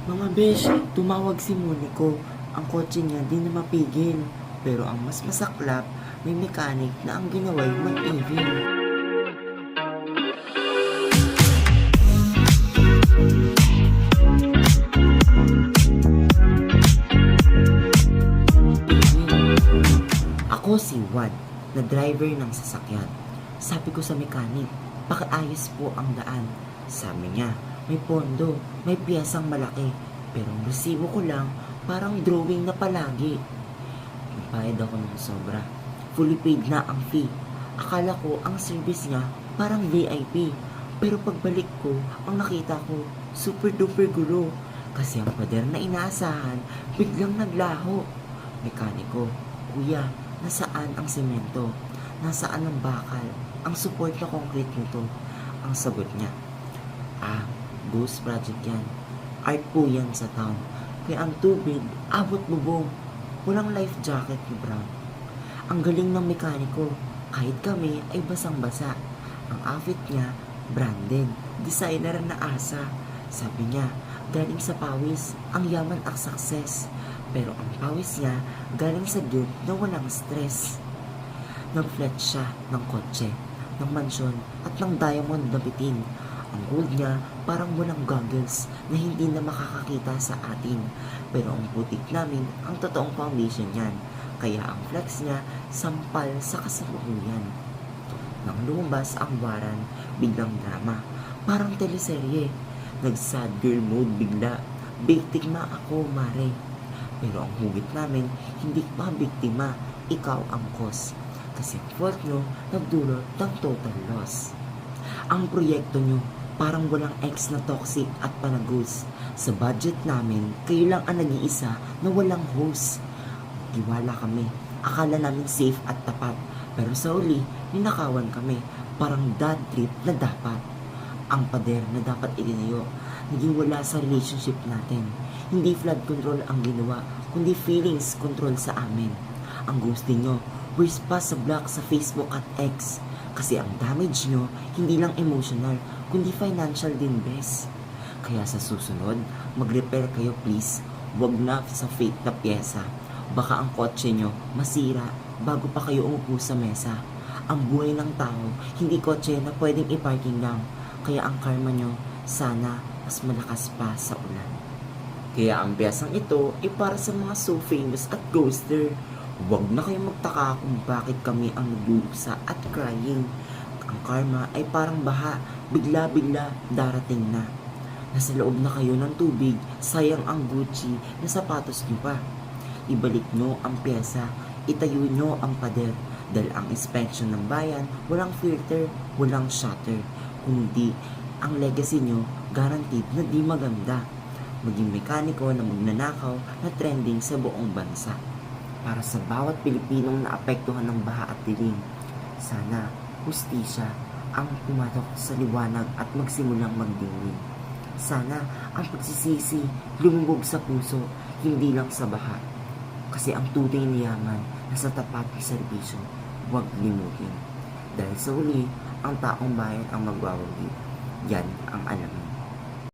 Mga besh, tumawag si Monico. Ang kotse niya di na mapigil. Pero ang mas masaklap, may mechanic na ang ginawa'y mag-evil. Ako si Juan, na driver ng sasakyan. Sabi ko sa mechanic, pakiayos po ang daan. Sabi niya, may pondo, may piyasang malaki. Pero ang resibo ko lang, parang drawing na palagi. Nagbayad ako ng sobra. Fully paid na ang fee. Akala ko ang service niya parang VIP. Pero pagbalik ko, ang nakita ko, super duper gulo. Kasi ang pader na inaasahan, biglang naglaho. Mekaniko, kuya, nasaan ang semento? Nasaan ang bakal? Ang support na concrete nito? Ang sagot niya, ghost project yan. Art po yan sa town. Kaya ang tubig, abot bubong. Walang life jacket ni Brown. Ang galing ng mekaniko. Kahit kami ay basang-basa. Ang outfit niya, branded. Designer na asa. Sabi niya, galing sa pawis, ang yaman at success. Pero ang pawis niya, galing sa dude na walang stress. Nag-flet siya ng kotse, ng mansyon at ng diamond na bitin. Ang gold niya parang walang goggles na hindi na makakakita sa atin. Pero ang putik namin ang totoong foundation niyan. Kaya ang flex niya sampal sa kasalukuyan. Nang lumabas ang waran, biglang drama. Parang teleserye. Nag-sad girl mode bigla. Biktima ako, mare. Pero ang hugit namin, hindi pa biktima. Ikaw ang cause. Kasi ang fault nyo, nagdulot ng total loss. Ang proyekto nyo, parang walang ex na toxic at panagos. Sa budget namin, kayo lang ang nag-iisa na walang host. Tiwala kami. Akala namin safe at tapat. Pero sa uli, ninakawan kami. Parang dad trip na dapat. Ang pader na dapat itinayo, naging wala sa relationship natin. Hindi flood control ang ginawa, kundi feelings control sa amin. Ang ghosting nyo, worse pa sa block sa Facebook at X. Kasi ang damage nyo, hindi lang emotional, kundi financial din, bes. Kaya sa susunod, mag-repair kayo please. Huwag na sa fake na pyesa. Baka ang kotse nyo masira bago pa kayo umupo sa mesa. Ang buhay ng tao, hindi kotse na pwedeng i-parking lang. Kaya ang karma nyo, sana mas malakas pa sa ulan. Kaya ang piyesang ito ay para sa mga so famous at ghoster. Huwag na kayong magtaka kung bakit kami ang nagluluksa at crying. Ang karma ay parang baha, bigla-bigla darating na. Nasa loob na kayo ng tubig, sayang ang Gucci na sapatos nyo pa. Ibalik nyo ang pyesa, itayo nyo ang pader. Dahil ang inspection ng bayan, walang filter, walang shutter. Kundi ang legacy nyo, guaranteed na di maganda. Maging mekaniko na magnanakaw na trending sa buong bansa. Para sa bawat Pilipinong naapektuhan ng baha at dilim, sana hustisya ang pumatok sa liwanag at magsimulang magdilim. Sana ang pagsisisi lumubog sa puso, hindi lang sa baha. Kasi ang tunay na yaman nasa tapat ng serbisyo, huwag limutin. Dahil sa uli, ang taong bayan ang magwawagi. Yan ang alam mo.